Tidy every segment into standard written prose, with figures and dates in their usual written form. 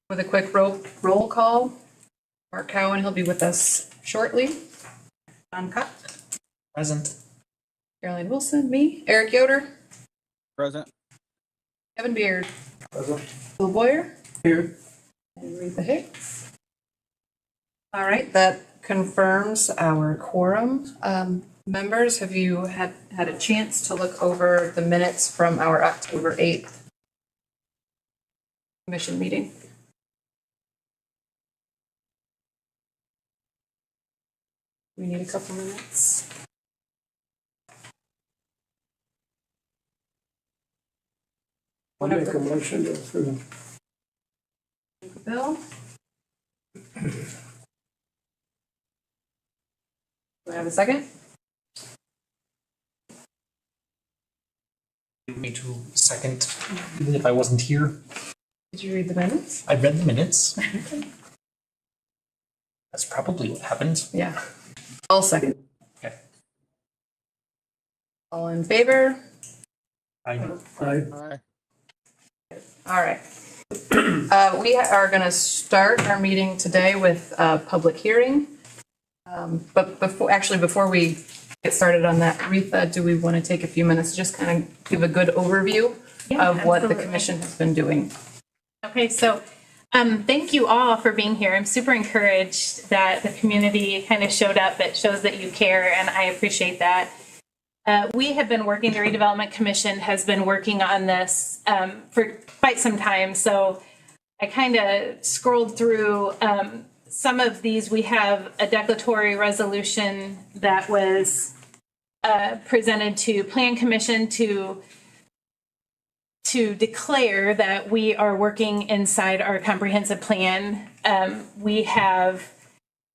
With a quick roll call, Mark Cowan, he'll be with us shortly. John Cott. Present. Caroline Wilson, me. Eric Yoder. Present. Kevin Beard. Present. Bill Boyer. Here. And Retha Hicks. All right, that confirms our quorum. Members, have you had a chance to look over the minutes from our October 8th commission meeting? We need a couple minutes. I'll make a motion to approve. Bill? Do I have a second? Me to second, even if I wasn't here. Did you read the minutes? I read the minutes. That's probably what happened. Yeah. I'll second. Okay. All in favor? Aye. Aye. All right. We are going to start our meeting today with a public hearing. But before we get started on that, Retha, do we want to take a few minutes to just kind of give a good overview of what the commission has been doing? Okay, so thank you all for being here. I'm super encouraged that the community kind of showed up. It shows that you care, and I appreciate that. We have been working, the Redevelopment Commission has been working on this for quite some time. So I kind of scrolled through some of these. We have a declaratory resolution that was presented to Plan Commission to declare that we are working inside our comprehensive plan. We have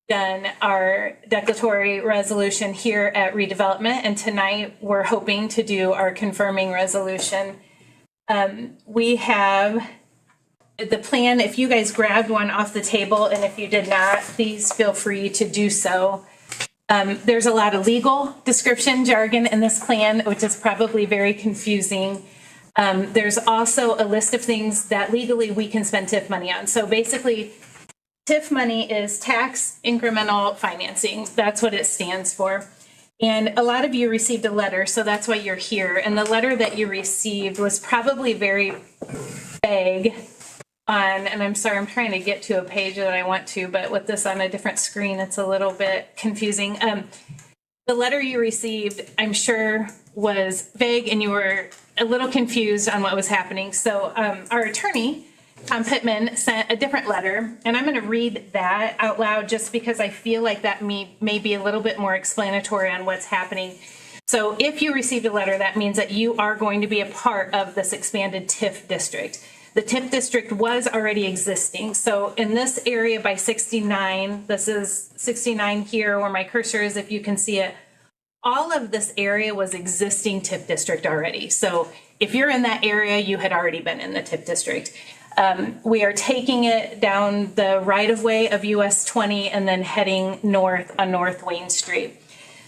done our declaratory resolution here at Redevelopment, and tonight we're hoping to do our confirming resolution. We have the plan. If you guys grabbed one off the table, and if you did not, please feel free to do so. There's a lot of legal description jargon in this plan, which is probably very confusing. There's also a list of things that legally we can spend TIF money on. So basically, TIF money is tax incremental financing. That's what it stands for. And a lot of you received a letter, so that's why you're here. And the letter that you received was probably very vague on, and I'm sorry, I'm trying to get to a page that I want to, but with this on a different screen, it's a little bit confusing. The letter you received, I'm sure, was vague and you were a little confused on what was happening. So our attorney, Tom Pittman, sent a different letter, and I'm going to read that out loud just because I feel like that may be a little bit more explanatory on what's happening. So if you received a letter, that means that you are going to be a part of this expanded TIF district. The TIF district was already existing. So in this area by 69, this is 69 here where my cursor is, if you can see it, all of this area was existing TIF district already. So if you're in that area, you had already been in the TIF district. We are taking it down the right-of-way of US 20 and then heading north on North Wayne Street.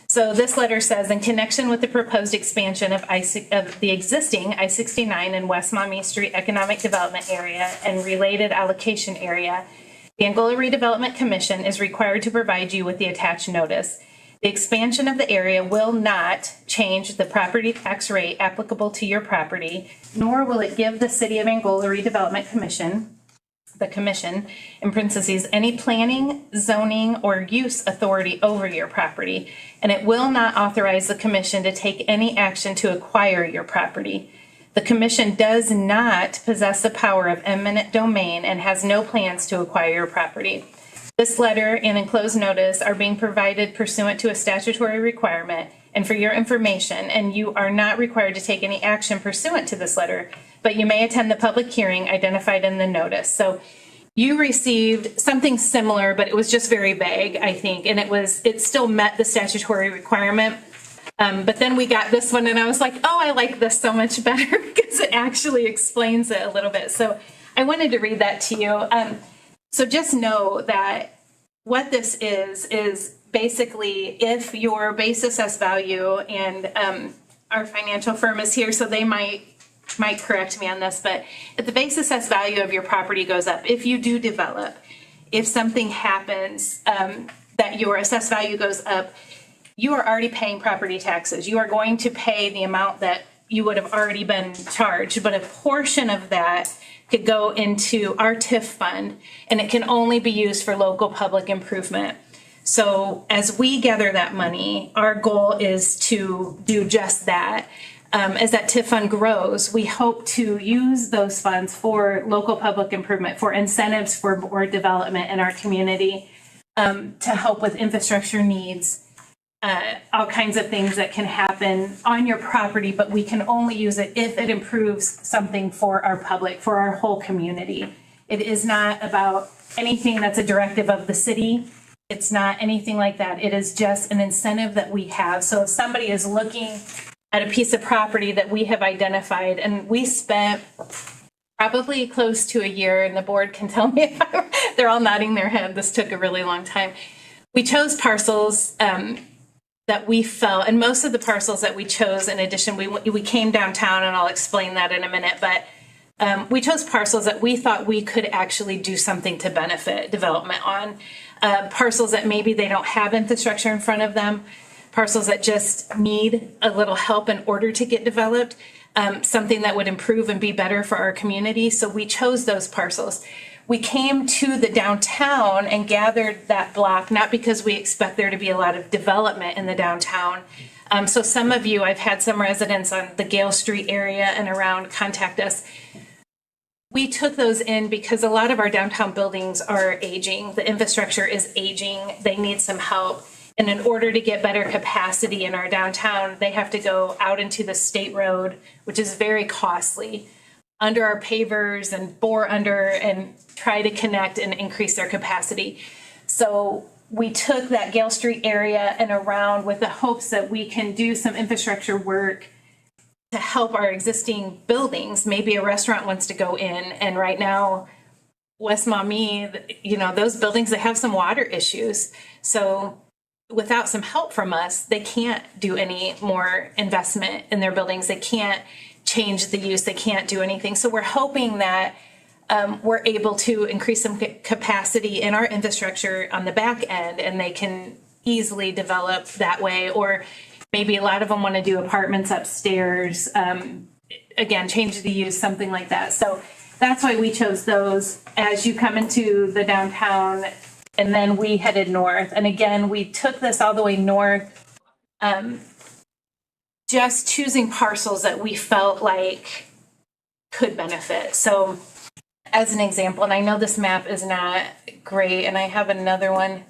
So this letter says, in connection with the proposed expansion of the existing I-69 and West Maumee Street Economic Development Area and related allocation area, the Angola Redevelopment Commission is required to provide you with the attached notice. The expansion of the area will not change the property tax rate applicable to your property, nor will it give the City of Angola Redevelopment Commission, the commission, in parentheses, any planning, zoning, or use authority over your property, and it will not authorize the commission to take any action to acquire your property. The commission does not possess the power of eminent domain and has no plans to acquire your property. This letter and enclosed notice are being provided pursuant to a statutory requirement and for your information, and you are not required to take any action pursuant to this letter, but you may attend the public hearing identified in the notice. So you received something similar, but it was just very vague, I think, and it still met the statutory requirement. But then we got this one, and I was like, oh, I like this so much better because it actually explains it a little bit. So I wanted to read that to you. So just know that what this is basically if your base assessed value, and our financial firm is here, so they might might correct me on this, but if the base assessed value of your property goes up, if you do develop, if something happens that your assessed value goes up, you are already paying property taxes. You are going to pay the amount that you would have already been charged, but a portion of that could go into our TIF fund, and it can only be used for local public improvement. So as we gather that money, our goal is to do just that. As that TIF fund grows, we hope to use those funds for local public improvement, for incentives for more development in our community, to help with infrastructure needs, all kinds of things that can happen on your property, but we can only use it if it improves something for our public, for our whole community. It is not about anything that's a directive of the city. It's not anything like that. It is just an incentive that we have. So if somebody is looking at a piece of property that we have identified, and we spent probably close to a year, and the board can tell me if they're all nodding their head. This took a really long time. We chose parcels that we felt, and most of the parcels that we chose, in addition, we came downtown, and I'll explain that in a minute, but we chose parcels that we thought we could actually do something to benefit development on. Parcels that maybe they don't have infrastructure in front of them, parcels that just need a little help in order to get developed, something that would improve and be better for our community. So we chose those parcels. We came to the downtown and gathered that block, not because we expect there to be a lot of development in the downtown. So some of you, I've had some residents on the Gale Street area and around contact us. We took those in because a lot of our downtown buildings are aging. The infrastructure is aging. They need some help. And in order to get better capacity in our downtown, they have to go out into the state road, which is very costly, under our pavers and bore under and try to connect and increase their capacity. So we took that Gale Street area and around with the hopes that we can do some infrastructure work to help our existing buildings. Maybe a restaurant wants to go in, and right now, West Maumee, those buildings, they have some water issues. So without some help from us, they can't do any more investment in their buildings. They can't change the use. They can't do anything. So we're hoping that we're able to increase some capacity in our infrastructure on the back end, and they can easily develop that way. Or maybe a lot of them want to do apartments upstairs, again, change the use, something like that. So that's why we chose those. As you come into the downtown, and then we headed north. And again, we took this all the way north, just choosing parcels that we felt like could benefit. So as an example, and I know this map is not great, and I have another one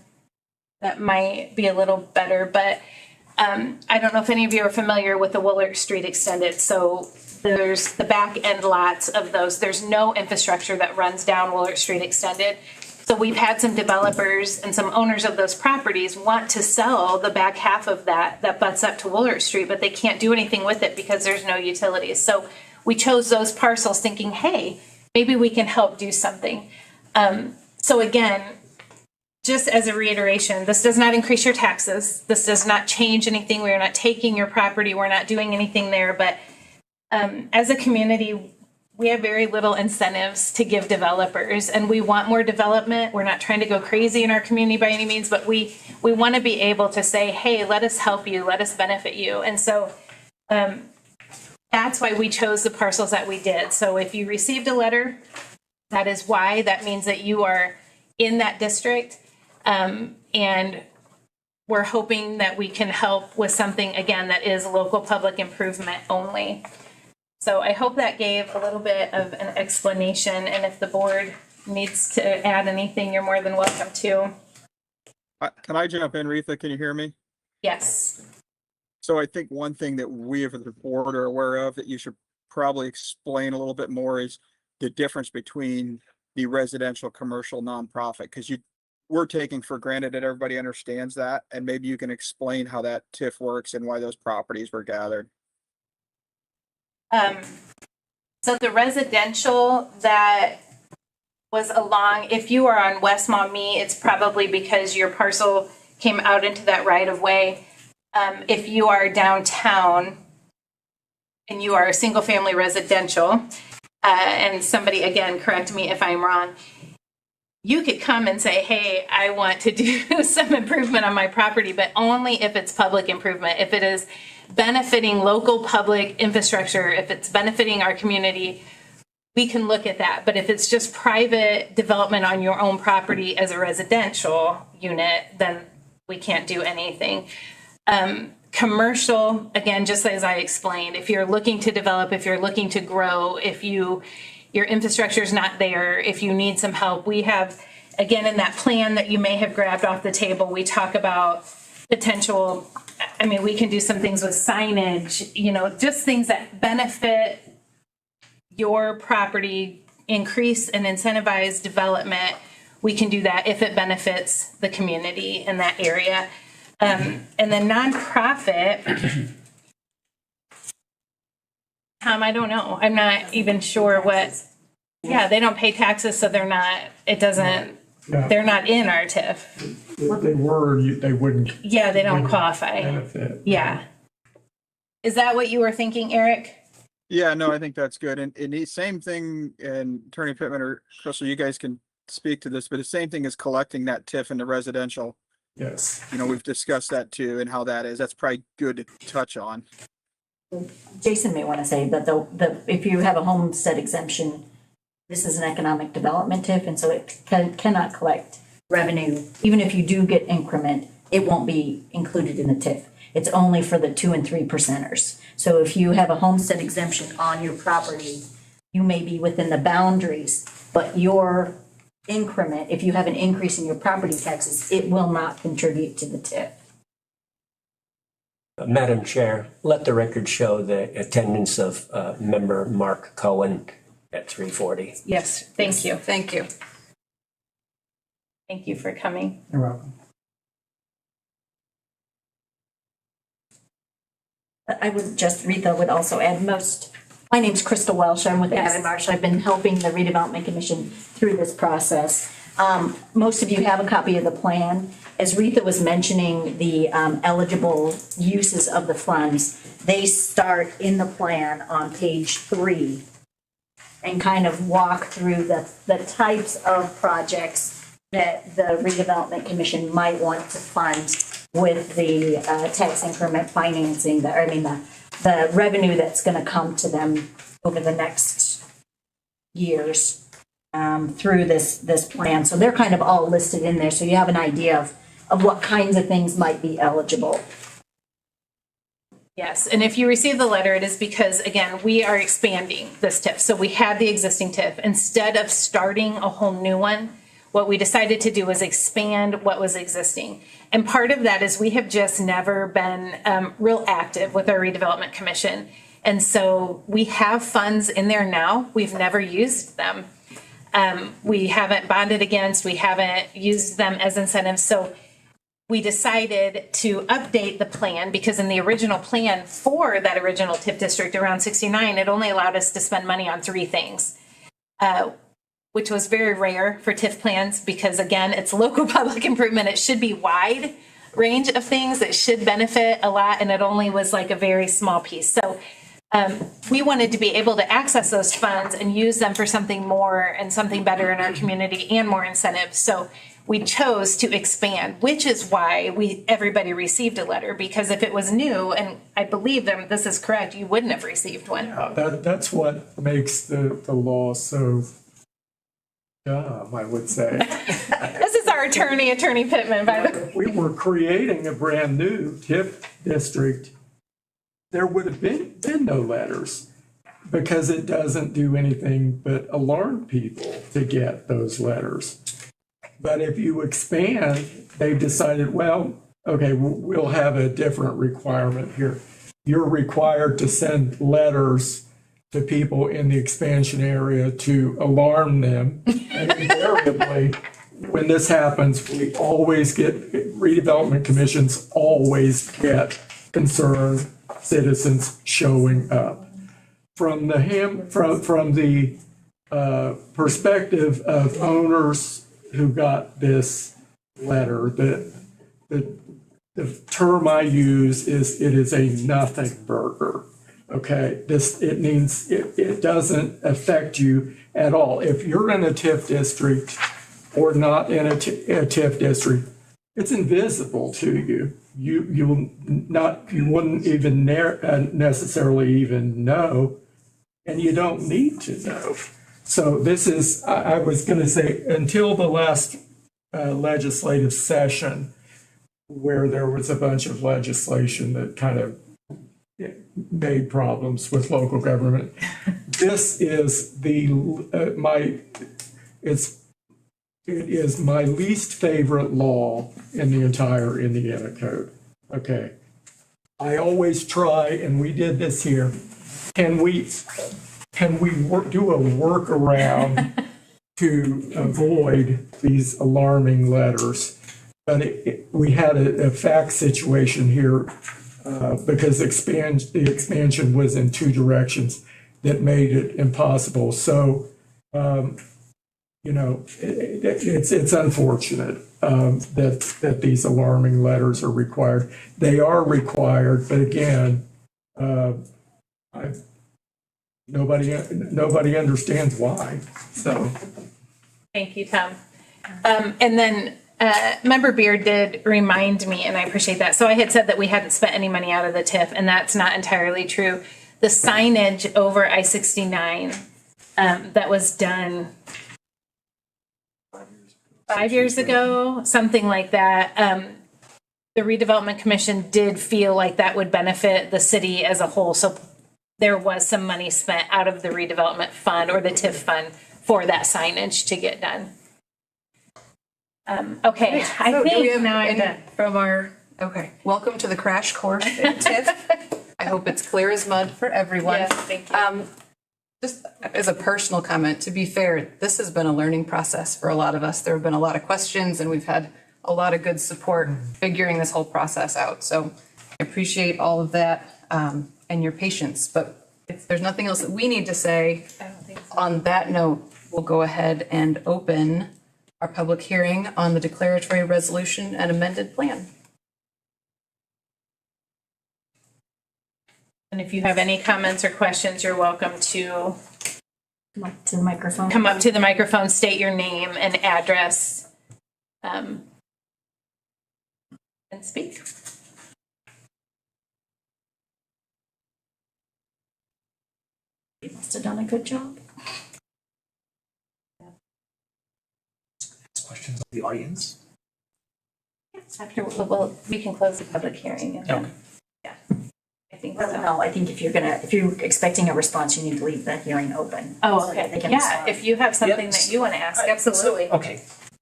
that might be a little better, but I don't know if any of you are familiar with the Woolert Street Extended. So there's the back end lots of those. There's no infrastructure that runs down Woolert Street Extended. So we've had some developers and some owners of those properties want to sell the back half of that butts up to Woolert Street, but they can't do anything with it because there's no utilities. So we chose those parcels thinking, hey, maybe we can help do something. So again, just as a reiteration, this does not increase your taxes. This does not change anything. We are not taking your property. We're not doing anything there. But as a community, we have very little incentives to give developers, and we want more development. We're not trying to go crazy in our community by any means, but we want to be able to say, hey, let us help you, let us benefit you. And so that's why we chose the parcels that we did. So if you received a letter, that is why. That means that you are in that district, and we're hoping that we can help with something, again, that is local public improvement only. So I hope that gave a little bit of an explanation, and if the board needs to add anything, you're more than welcome to. Can I jump in, Retha? Can you hear me? Yes. So I think one thing that we as the board are aware of that you should probably explain a little bit more is the difference between the residential, commercial, nonprofit, because we're taking for granted that everybody understands that, and maybe you can explain how that TIF works and why those properties were gathered. So the residential that was along, if you are on West Maumee, it's probably because your parcel came out into that right of way. If you are downtown, and you are a single-family residential, and somebody, again, correct me if I'm wrong, you could come and say, hey, I want to do some improvement on my property, but only if it's public improvement. If it is benefiting local public infrastructure, if it's benefiting our community, we can look at that. But if it's just private development on your own property as a residential unit, then we can't do anything. Commercial, again, just as I explained, if you're looking to develop, if you're looking to grow, if your infrastructure is not there, if you need some help, we have, again, in that plan that you may have grabbed off the table, we talk about potential, I mean, we can do some things with signage, you know, just things that benefit your property, increase and incentivize development. We can do that if it benefits the community in that area. And then nonprofit, I don't know. I'm not even sure what, yeah, they don't pay taxes, so they're not, it doesn't, Yeah. they're not in our TIF. If they were, they wouldn't Yeah, they don't qualify. benefit. Yeah. Is that what you were thinking, Eric? Yeah, no, I think that's good. And the same thing, and Attorney Pittman or Crystal, you guys can speak to this, but the same thing is collecting that TIF into residential. Yes. You know, we've discussed that too and how that is. That's probably good to touch on. Jason may want to say that if you have a homestead exemption, this is an economic development TIF, and so it cannot collect revenue. Even if you do get increment, it won't be included in the TIF. It's only for the 2 and 3 percenters. So if you have a homestead exemption on your property, you may be within the boundaries, but your increment, if you have an increase in your property taxes, it will not contribute to the TIF. Madam Chair, let the record show the attendance of member Mark Cohen at 3:40. Yes, thank you. Thank you. Thank you for coming. You're welcome. I would just, Retha would also add my name's Crystal Welsh. I'm with Adam Marsh. I've been helping the Redevelopment Commission through this process. Most of you have a copy of the plan. As Retha was mentioning, the eligible uses of the funds, they start in the plan on page 3 and kind of walk through the types of projects that the Redevelopment Commission might want to fund with the tax increment financing, the revenue that's going to come to them over the next years through this plan. So they're kind of all listed in there, so you have an idea of what kinds of things might be eligible. Yes, and if you receive the letter, it is because, again, we are expanding this TIF. So we had the existing TIF. Instead of starting a whole new one, what we decided to do was expand what was existing. And part of that is we have just never been real active with our redevelopment commission. And so we have funds in there now. We've never used them. We haven't bonded against, we haven't used them as incentives. So we decided to update the plan because in the original plan for that original TIF district around 69, it only allowed us to spend money on 3 things. Which was very rare for TIF plans because, again, it's local public improvement. It should be wide range of things that should benefit a lot, and it only was like a very small piece. So we wanted to be able to access those funds and use them for something more and something better in our community and more incentives. So we chose to expand, which is why everybody received a letter, because if it was new, and I believe them, this is correct, you wouldn't have received one. That's what makes the law so dumb, I would say. This is our attorney Pittman, by the way. If we were creating a brand new TIF district, there would have been no letters because it doesn't do anything but alarm people to get those letters. But if you expand, they've decided, well, okay, we'll have a different requirement here. You're required to send letters to people in the expansion area to alarm them. And invariably, when this happens, we always get, redevelopment commissions always get concerned citizens showing up. From the perspective of owners who got this letter, the term I use is it is a nothing burger. Okay, it means it doesn't affect you at all. If you're in a TIF district or not in a TIF district, it's invisible to you. You wouldn't even necessarily even know, and you don't need to know. So this is, I was going to say, until the last legislative session, where there was a bunch of legislation that kind of made problems with local government. This is it is my least favorite law in the entire Indiana Code. Okay. I always try, and we did this here. Can we do a workaround to avoid these alarming letters? But we had a fact situation here because the expansion was in two directions that made it impossible. So, it's unfortunate that these alarming letters are required. They are required, but again, nobody understands why. So, Thank you, Tom. And then Member Beard did remind me, and I appreciate that. So I had said that we hadn't spent any money out of the TIF, and that's not entirely true. The signage over I-69 that was done 5 years ago, something like that. The Redevelopment Commission did feel like that would benefit the city as a whole. So there was some money spent out of the redevelopment fund or the TIF fund for that signage to get done. Okay, I So do we think have now I'm any done. from our, okay, welcome to the crash course in TIF. I hope it's clear as mud for everyone. Yes, thank you. Just as a personal comment, to be fair, this has been a learning process for a lot of us. There have been a lot of questions and we've had a lot of good support figuring this whole process out. So I appreciate all of that and your patience. But if there's nothing else that we need to say, I don't think so. on that note, we'll go ahead and open our public hearing on the declaratory resolution and amended plan. And if you have any comments or questions, you're welcome to Come up to the microphone. come up to the microphone, state your name and address, and speak. You must have done a good job. Questions of the audience? After, well, we can close the public hearing and then, Okay. yeah, I think Well, so. no, I think if you're expecting a response, you need to leave the hearing open. Oh, so that okay, they can yeah, respond. if you have something Yes. that you want to ask, absolutely. Okay.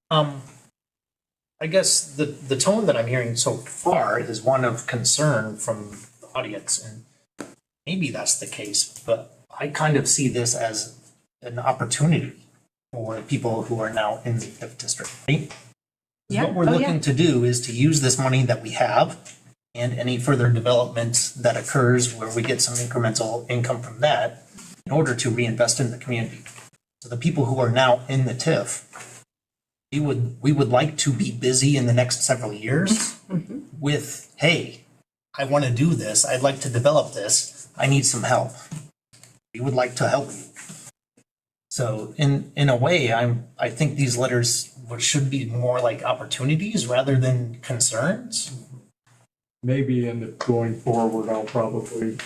I guess the tone that I'm hearing so far is one of concern from the audience, and maybe that's the case, but I kind of see this as an opportunity for people who are now in the TIF district, right? Yeah. What we're Oh, yeah. looking to do is to use this money that we have and any further development that occurs where we get some incremental income from that in order to reinvest in the community. So the people who are now in the TIF, we would like to be busy in the next several years with, hey, I want to do this, I'd like to develop this, I need some help. We would like to help you. So in a way, I think these letters should be more like opportunities rather than concerns. maybe going forward, I'll probably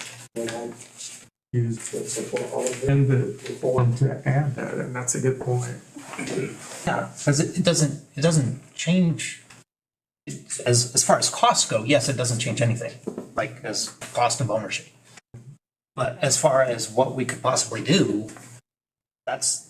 use the form to add that, and that's a good point. Yeah, because it doesn't change, as far as costs go, yes, it doesn't change anything, like as cost of ownership. But as far as what we could possibly do, that's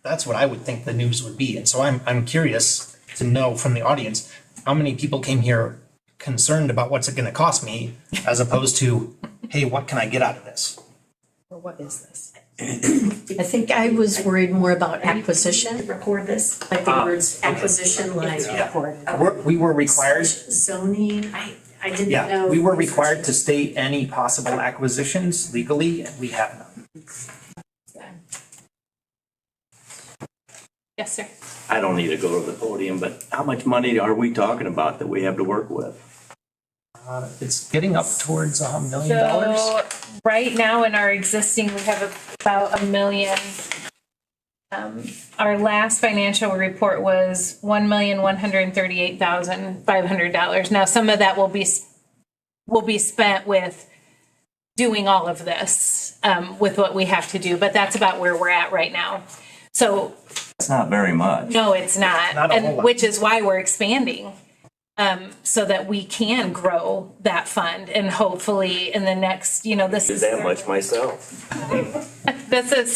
what I would think the news would be. And so I'm curious to know from the audience, how many people came here concerned about what's it gonna cost me, as opposed to, hey, what can I get out of this? Or what is this? I think I was worried more about acquisition, Record this. like the words acquisition, like We were required, zoning. I didn't yeah, know. we were required to state any possible acquisitions legally, and we have none. Yes, sir. I don't need to go to the podium, but how much money are we talking about that we have to work with? It's getting up towards $1 million. So right now in our existing, we have about $1 million. Our last financial report was $1,138,500. Now, some of that will be spent with doing all of this, with what we have to do, but that's about where we're at right now. So It's not very much. no, it's not, Not a whole and lot. which is why we're expanding, so that we can grow that fund, and hopefully in the next, this Do is that much myself. this is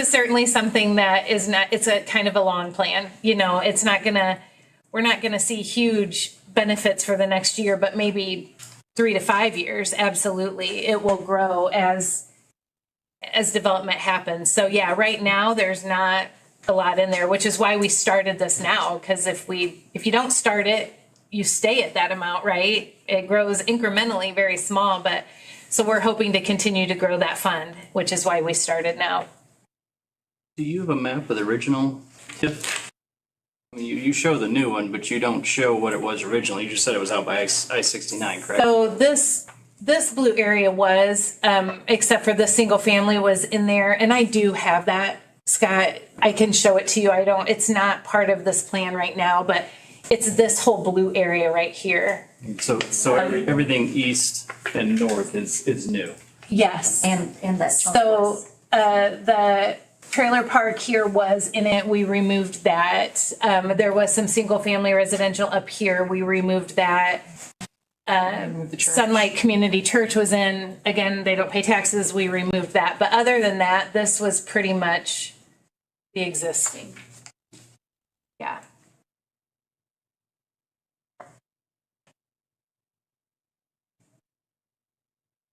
certainly something that is not, it's a kind of a long plan. It's not we're not gonna see huge benefits for the next year, but maybe 3 to 5 years, absolutely. It will grow as development happens. So yeah, right now, there's not a lot in there, which is why we started this now, because if you don't start it, you stay at that amount, right? It grows incrementally, very small, but so we're hoping to continue to grow that fund, which is why we started now. Do you have a map of the original TIF? I mean, you show the new one, but you don't show what it was originally. You just said it was out by I-69, correct? So this blue area was, except for the single family was in there, and I do have that, Scott. I can show it to you. It's not part of this plan right now, but it's this whole blue area right here. So everything east and north is new. Yes. And that's. So the trailer park here was in it. We removed that. There was some single family residential up here. We removed that. The church. Sunlight Community Church was in. Again, they don't pay taxes. We removed that. But other than that, this was pretty much the existing. Yeah.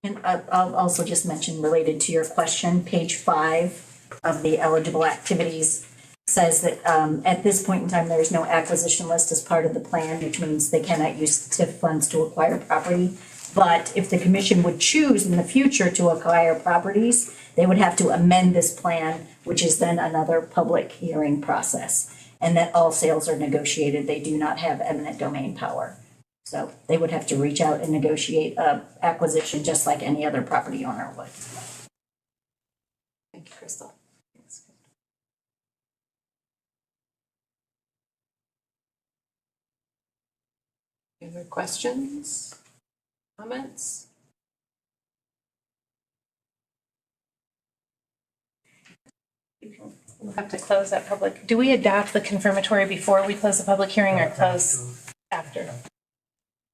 And I'll also just mention, related to your question, page 5 of the eligible activities says that at this point in time, there is no acquisition list as part of the plan, which means they cannot use TIF funds to acquire property. But if the commission would choose in the future to acquire properties, they would have to amend this plan, which is then another public hearing process. And that all sales are negotiated. They do not have eminent domain power. So they would have to reach out and negotiate a acquisition just like any other property owner would. Thank you, Crystal. Any other questions, comments? We'll have to close that public. Do we adopt the confirmatory before we close the public hearing or close after?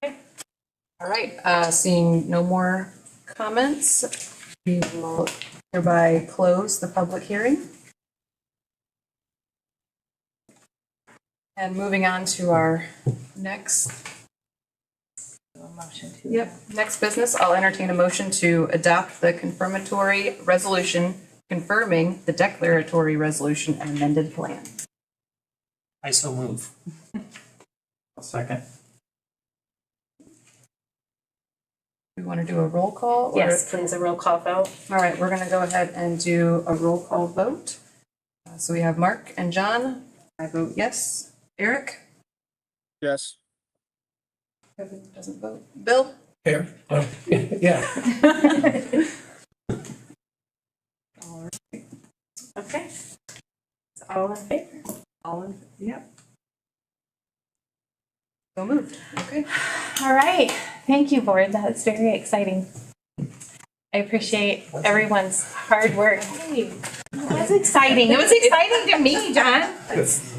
All right, seeing no more comments, we will hereby close the public hearing. And moving on to our next next business, I'll entertain a motion to adopt the confirmatory resolution confirming the declaratory resolution and amended plan. I so move. I'll second. We want to do a roll call? or- Yes, please, a roll call vote. All right, we're going to go ahead and do a roll call vote. So we have Mark and John. I vote yes. Eric? Yes. Kevin doesn't vote. Bill? Here? Yeah. All right. Okay. It's all in favor. All in, yep. So moved. Okay. All right. Thank you, board. That's very exciting. I appreciate everyone's hard work. It was exciting. It was exciting to me, John. It's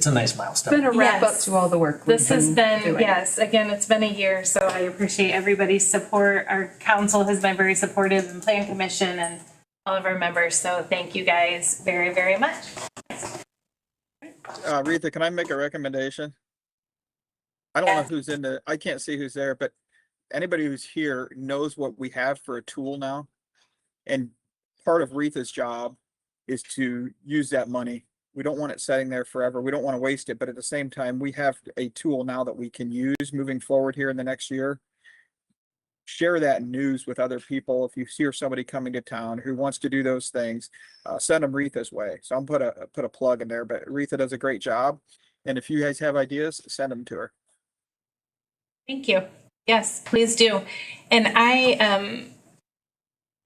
a nice milestone. Been a wrap up Yes. to all the work we've This has been, doing. yes, again, it's been a year, so I appreciate everybody's support. Our council has been very supportive, and Plan Commission and all of our members, so thank you guys very, very much. Retha, can I make a recommendation? I don't know who's I can't see who's there, but anybody who's here knows what we have for a tool now. And part of Retha's job is to use that money. We don't want it sitting there forever. We don't want to waste it, but at the same time, we have a tool now that we can use moving forward here in the next year. Share that news with other people. If you hear somebody coming to town who wants to do those things, send them Retha's way. So I'm put a plug in there, but Retha does a great job. And if you guys have ideas, send them to her. Thank you. Yes, please do. And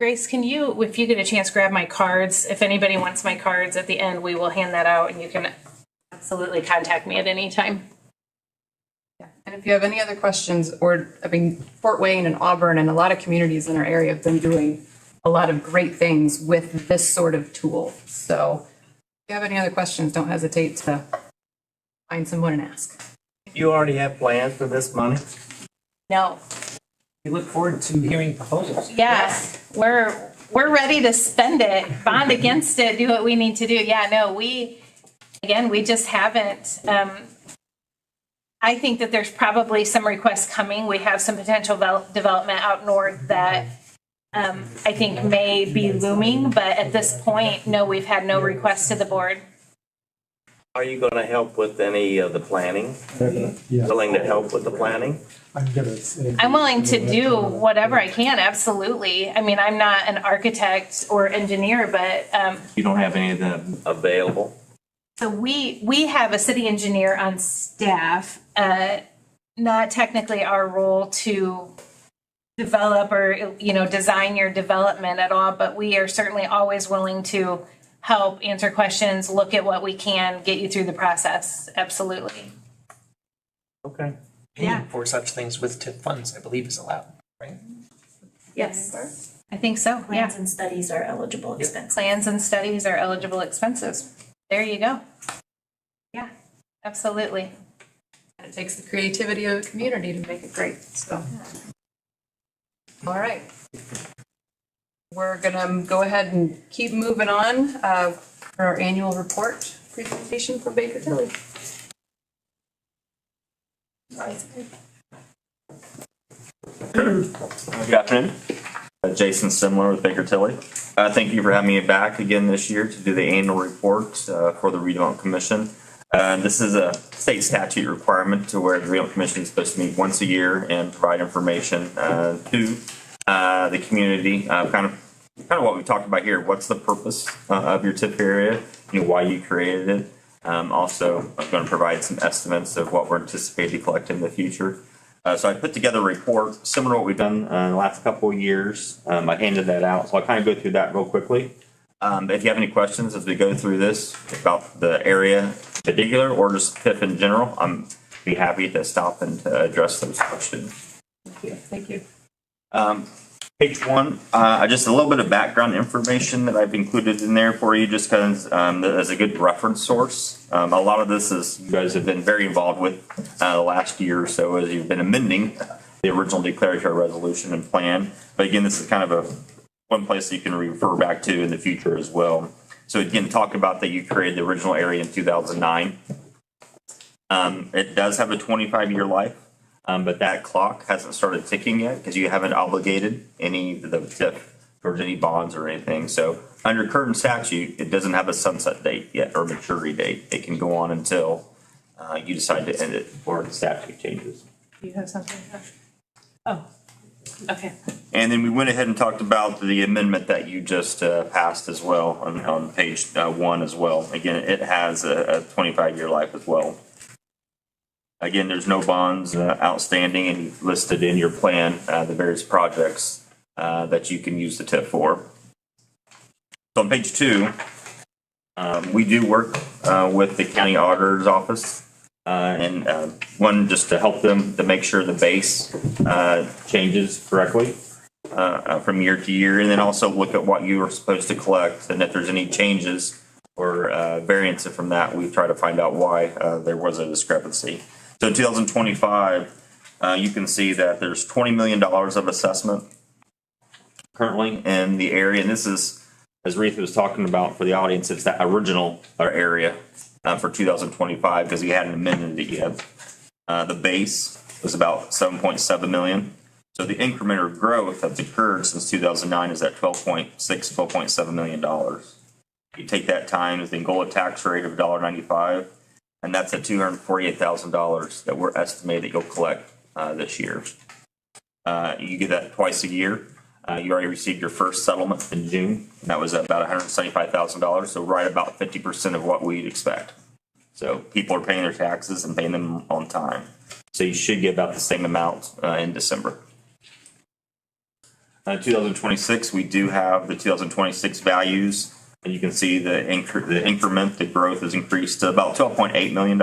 Grace, can you, if you get a chance, grab my cards? If anybody wants my cards at the end, we will hand that out and you can absolutely contact me at any time. Yeah. And if you have any other questions, or, I mean, Fort Wayne and Auburn and a lot of communities in our area have been doing a lot of great things with this sort of tool. So if you have any other questions, don't hesitate to find someone and ask. You already have plans for this money? No. We look forward to hearing proposals. Yes, we're ready to spend it, bond against it, do what we need to do. Yeah, no, we just haven't. I think that there's probably some requests coming. We have some potential development out north that I think may be looming, but at this point, no, we've had no requests to the board. Are you gonna help with any of the planning? Yeah. Willing to help with the planning? I'm willing to do whatever I can, absolutely. I mean, I'm not an architect or engineer, but You don't have any of them available? so we have a city engineer on staff, not technically our role to develop or, design your development at all, but we are certainly always willing to help answer questions, look at what we can, get you through the process. Absolutely. Okay. Yeah. Paying for such things with TIP funds, I believe, is allowed, right? Yes, I think so. Plans Yeah. and studies are eligible expenses. Plans and studies are eligible expenses. There you go. Yeah, absolutely. And it takes the creativity of the community to make it great, so. All right. We're gonna go ahead and keep moving on for our annual report presentation from Baker Tilly. Good afternoon. Jason Simler with Baker Tilly. Thank you for having me back again this year to do the annual report for the Redevelopment Commission. This is a state statute requirement to where the Redevelopment Commission is supposed to meet once a year and provide information to the community, kind of what we talked about here. What's the purpose of your TIP area? Why you created it. Also, I'm going to provide some estimates of what we're anticipating to collect in the future. So I put together a report similar to what we've done in the last couple of years. I handed that out, so I'll kind of go through that real quickly. If you have any questions as we go through this about the area in particular or just TIF in general, I'm be happy to stop and to address those questions. Thank you. Page one, just a little bit of background information that I've included in there for you, just because as a good reference source. A lot of this is you guys have been very involved with the last year or so as you've been amending the original declaratory resolution and plan. But again, this is kind of one place that you can refer back to in the future as well. So again, talk about that you created the original area in 2009. It does have a 25-year life. But that clock hasn't started ticking yet because you haven't obligated any of the TIF towards any bonds or anything. So under current statute, it doesn't have a sunset date yet or maturity date. It can go on until you decide to end it or the statute changes. You have something? Oh, okay. And then we went ahead and talked about the amendment that you just passed as well on page one as well. Again, it has a 25-year life as well. Again, there's no bonds outstanding and you've listed in your plan the various projects that you can use the TIF for. So on page two, we do work with the county auditor's office and one just to help them to make sure the base changes correctly from year to year, and then also look at what you are supposed to collect and if there's any changes or variance from that, we try to find out why there was a discrepancy. So in 2025, you can see that there's $20 million of assessment currently in the area. And this is, as Reetha was talking about for the audience, it's that original area for 2025 because we hadn't amended it yet. The base was about 7.7 million. So the increment or growth that's occurred since 2009 is at $12.7 million. You take that times the Angola tax rate of $1.95. And that's at $248,000 that we're estimated that you'll collect this year. You get that twice a year. You already received your first settlement in June. And that was about $175,000, so right about 50% of what we'd expect. So people are paying their taxes and paying them on time. So you should get about the same amount in December. 2026, we do have the 2026 values, and you can see the increment, the growth has increased to about $12.8 million.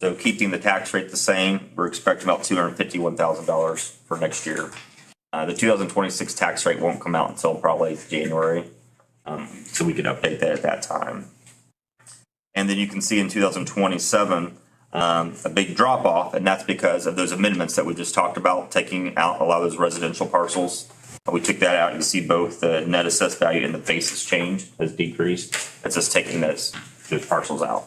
So keeping the tax rate the same, we're expecting about $251,000 for next year. The 2026 tax rate won't come out until probably January, so we could update that at that time. And then you can see in 2027, a big drop off, and that's because of those amendments that we just talked about, taking out a lot of those residential parcels. We took that out. You see both the net assessed value and the basis change has decreased. That's just taking those parcels out.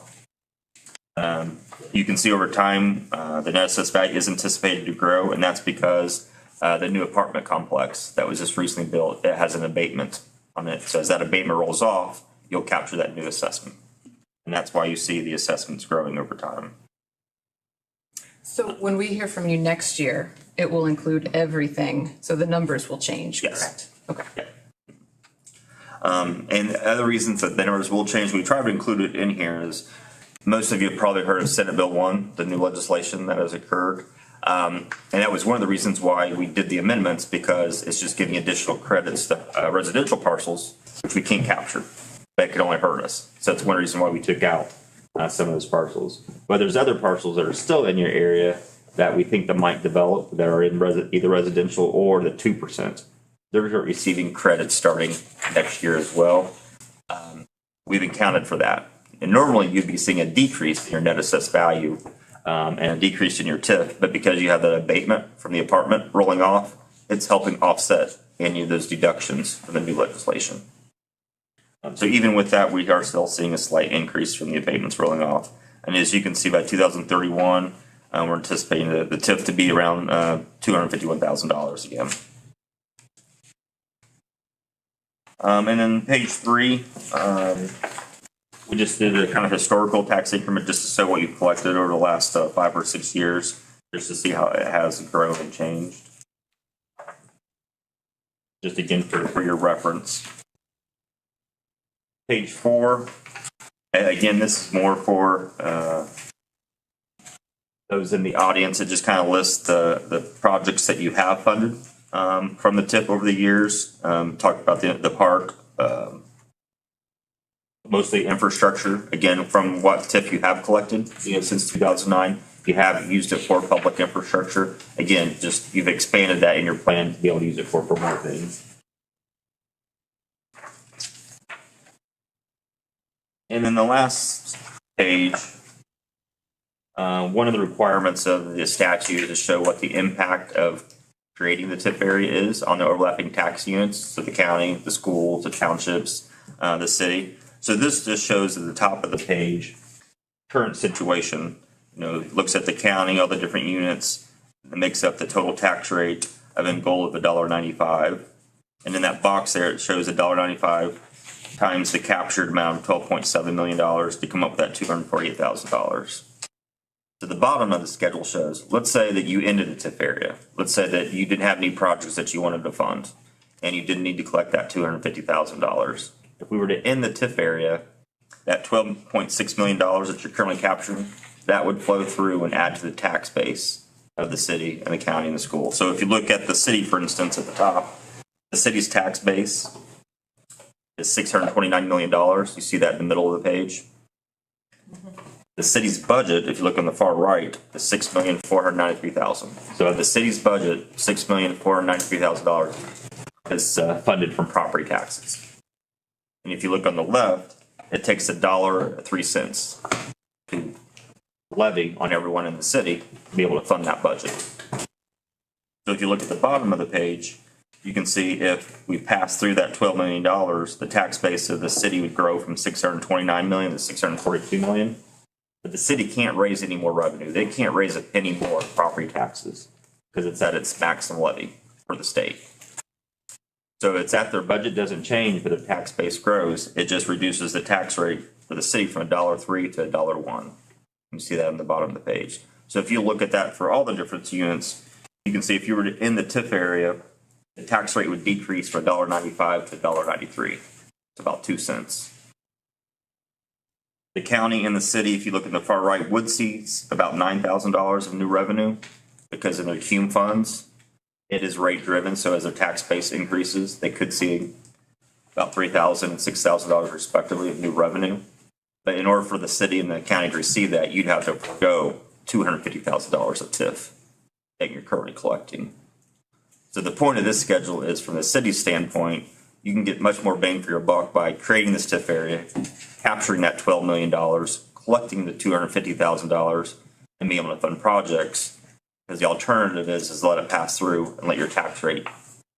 You can see over time, the net assessed value is anticipated to grow, and that's because the new apartment complex that was just recently built, it has an abatement on it. So as that abatement rolls off, you'll capture that new assessment. And that's why you see the assessments growing over time. So when we hear from you next year, it will include everything, so the numbers will change, correct? Okay. Yeah. And other reasons that the numbers will change, we try to include it in here, is most of you have probably heard of Senate Bill 1, the new legislation that has occurred. And that was one of the reasons why we did the amendments, because it's just giving additional credits to residential parcels, which we can't capture. That could only hurt us. So that's one reason why we took out some of those parcels. But there's other parcels that are still in your area that we think that might develop that are in either residential or the 2%. They're receiving credits starting next year as well. We've accounted for that. And normally you'd be seeing a decrease in your net assessed value and a decrease in your TIF, but because you have that abatement from the apartment rolling off, it's helping offset any of those deductions from the new legislation. So even with that, we are still seeing a slight increase from the abatements rolling off. And as you can see, by 2031, we're anticipating the TIF to be around $251,000 again. And then page 3, we just did a kind of historical tax increment just to show what you've collected over the last 5 or 6 years, just to see how it has grown and changed. Just again for your reference. Page 4, again, this is more for those in the audience. It just kind of lists the projects that you have funded from the TIP over the years. Talked about the park, mostly infrastructure. Again, from what TIP you have collected, since 2009, you have used it for public infrastructure. Again, just you've expanded that in your plan to be able to use it for more things. And then the last page, one of the requirements of the statute is to show what the impact of creating the TIP area is on the overlapping tax units, so the county, the schools, the townships, the city. So this just shows at the top of the page, current situation, looks at the county, all the different units, and makes up the total tax rate of Angola of $1.95. And in that box there, it shows $1.95 times the captured amount of $12.7 million to come up with that $248,000. So the bottom of the schedule shows, let's say that you ended the TIF area. Let's say that you didn't have any projects that you wanted to fund, and you didn't need to collect that $250,000. If we were to end the TIF area, that $12.6 million that you're currently capturing, that would flow through and add to the tax base of the city and the county and the school. So if you look at the city, for instance, at the top, the city's tax base is $629 million. You see that in the middle of the page. The city's budget, if you look on the far right, is $6,493,000. So the city's budget, $6,493,000 is funded from property taxes. And if you look on the left, it takes $1.03 to levy on everyone in the city to be able to fund that budget. So if you look at the bottom of the page, you can see if we pass through that $12 million, the tax base of the city would grow from $629 million to $642 million. But the city can't raise any more revenue. They can't raise a penny more property taxes because it's at its maximum levy for the state. So it's at their budget doesn't change, but their tax base grows. It just reduces the tax rate for the city from $1.03 to $1.01. You see that on the bottom of the page. So if you look at that for all the different units, you can see if you were in the TIF area, the tax rate would decrease from $1.95 to $1.93. It's about 2 cents. The county and the city, if you look in the far right, would see about $9,000 of new revenue because of their cume funds. It is rate driven, so as their tax base increases, they could see about $3,000 and $6,000 respectively of new revenue. But in order for the city and the county to receive that, you'd have to forego $250,000 of TIF that you're currently collecting. So the point of this schedule is, from the city's standpoint, you can get much more bang for your buck by creating this TIF area, capturing that $12 million, collecting the $250,000, and being able to fund projects. Because the alternative is let it pass through and let your tax rate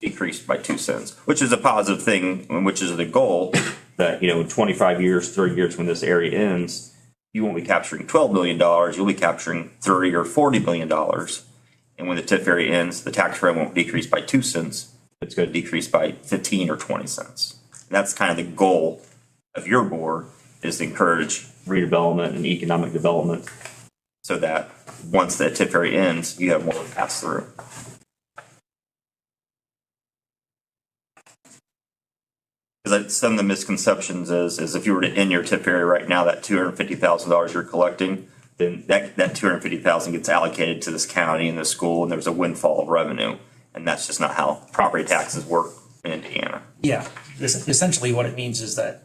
decrease by 2 cents, which is a positive thing, and which is the goal that, in 25 years, 30 years when this area ends, you won't be capturing $12 million, you'll be capturing $30 or $40 million. And when the TIF area ends, the tax rate won't decrease by 2 cents, it's going to decrease by 15 or 20 cents. And that's kind of the goal of your board, is to encourage redevelopment and economic development, so that once that TIF area ends, you have more to pass through. Because some of the misconceptions is if you were to end your TIF area right now, that $250,000 you're collecting, then that $250,000 gets allocated to this county and the school, and there's a windfall of revenue. And that's just not how property taxes work in Indiana. Yeah, essentially what it means is that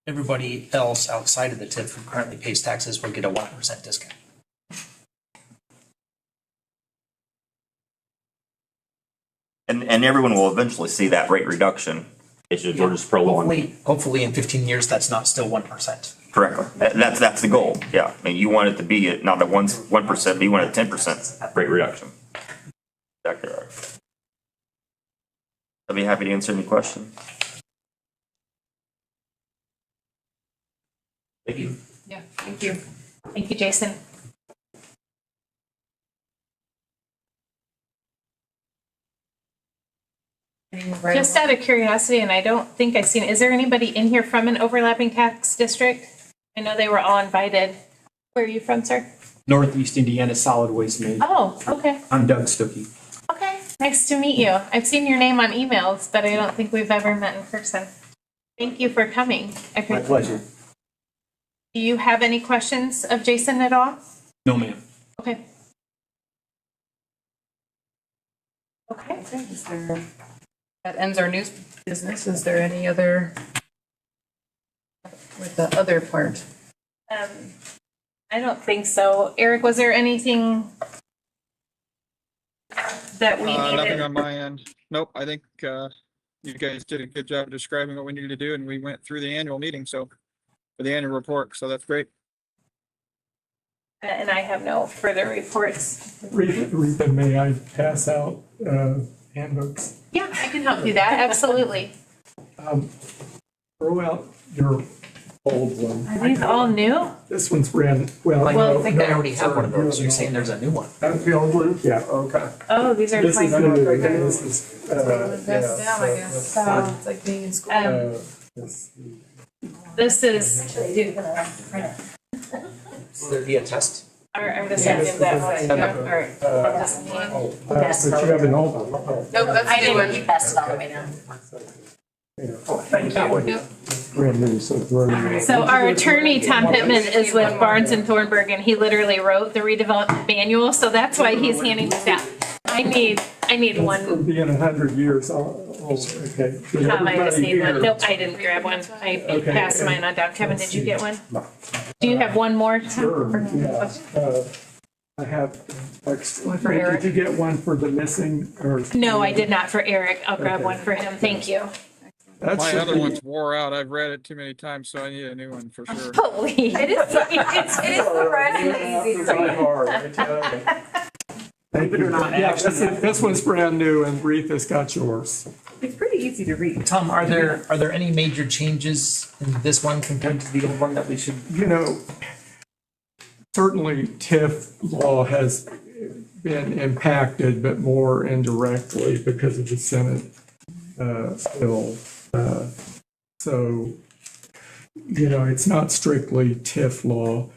everybody else outside of the TIF who currently pays taxes will get a 1% discount. And everyone will eventually see that rate reduction. It's just, we're just prolonging. Hopefully in 15 years, that's not still 1%. Correctly. That's the goal. Yeah. I mean, you want it to be not a 1%, but you want a 10% rate reduction. Exactly right. I'll be happy to answer any questions. Thank you. Yeah, thank you. Thank you, Jason. Just out of curiosity, and I don't think I've seen, is there anybody in here from an overlapping tax district? I know they were all invited. Where are you from, sir? Northeast Indiana Solid Waste Management. Oh, okay. I'm Doug Stuckey. Okay, nice to meet you. I've seen your name on emails, but I don't think we've ever met in person. Thank you for coming. My pleasure. Do you have any questions of Jason at all? No, ma'am. Okay. Okay. Is there, that ends our news business. Is there any other, with the other part? I don't think so. Eric, was there anything that we needed? Nothing on my end. Nope, I think you guys did a good job of describing what we needed to do, and we went through the annual meeting, so for the annual report, so that's great. And I have no further reports. Rita, may I pass out handbooks? Yeah, I can help do that, absolutely. Throw out your old one. Are these all new? This one's brand, well. Well, no, I think I no, already have one of those. no, You're saying there's a new one. That's the old one? Yeah, okay. Oh, these are This is like, new, this is, That's down, I guess. So, It's like being in school. this is, Will there be a test? I'm just gonna give that one. Yeah. All right. but you have an old one. Nope, that's I a new one. didn't, you passed it all the way down. Brand new, so it's running. So our attorney, Tom Pittman, is with Barnes and Thornburg, and he literally wrote the redevelopment manual, so that's why he's handing this out. I need For one. being 100 years old, okay. Did Tom, I just everybody need one. here- Nope, I didn't grab one. I Okay. passed mine on down. Kevin, did you get one? No. Do you have one more? Sure, yeah. I have extra. One for Eric? Did you get one for the missing or? No, I did not for Eric. I'll grab one for him. Thank you. That My should other be- one's wore out. I've read it too many times, so I need a new one for sure. Please. It is surprisingly easy to Really read. hard, I tell you. Thank you. Yeah, this one's brand new and Retha's got yours. It's pretty easy to read. Tom, are there any major changes in this one compared to the old one that we should? You know, certainly TIF law has been impacted, but more indirectly because of the Senate bill. So, you know, it's not strictly TIF law.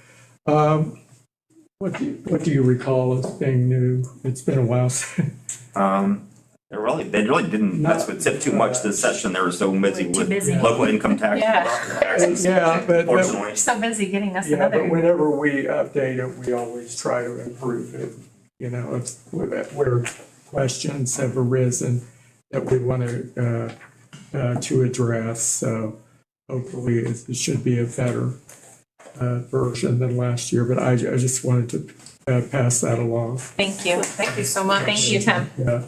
What do you recall as being new? It's been a while since. I They really didn't mess with TIF too much this session. They were so busy with busy. local income tax. Yeah. and property taxes. Yeah, but Fortunately. So busy getting us yeah, but another. whenever we update it, we always try to improve it. You know, if where questions have arisen that we want to address. So hopefully it should be a better version than last year. But I just wanted to pass that along. Thank you. Thank you so much. Thank you, Tim. Yeah.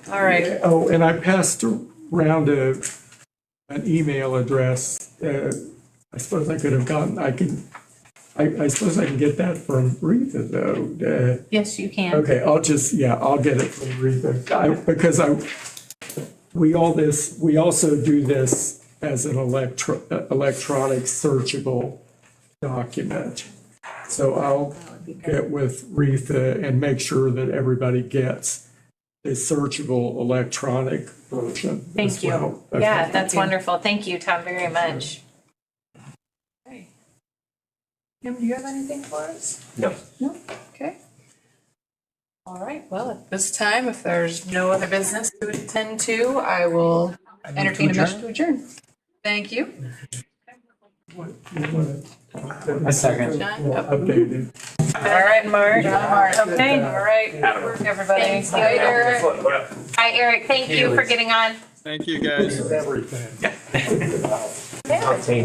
All right. Oh, and I passed around an email address. I suppose I could have gotten. I suppose I can get that from Rita though. Yes, you can. Okay, I'll get it from Rita. Because we also do this as an electronic searchable document. So I'll get with Rita and make sure that everybody gets a searchable electronic version. Thank as you. well. Yeah, Okay. that's wonderful. Thank you, Tom, very much. Kim, do you have anything for us? No. No? Okay. All right, well, at this time, if there's no other business to attend to, I will entertain a motion to adjourn. Thank you. A second. John? Yep. Updated. All right, Mark. Okay. All right, good work, everybody. Thanks, Bye, Eric. Hi, Eric. Thank you for getting on. Thank you, guys. Everything. I'll take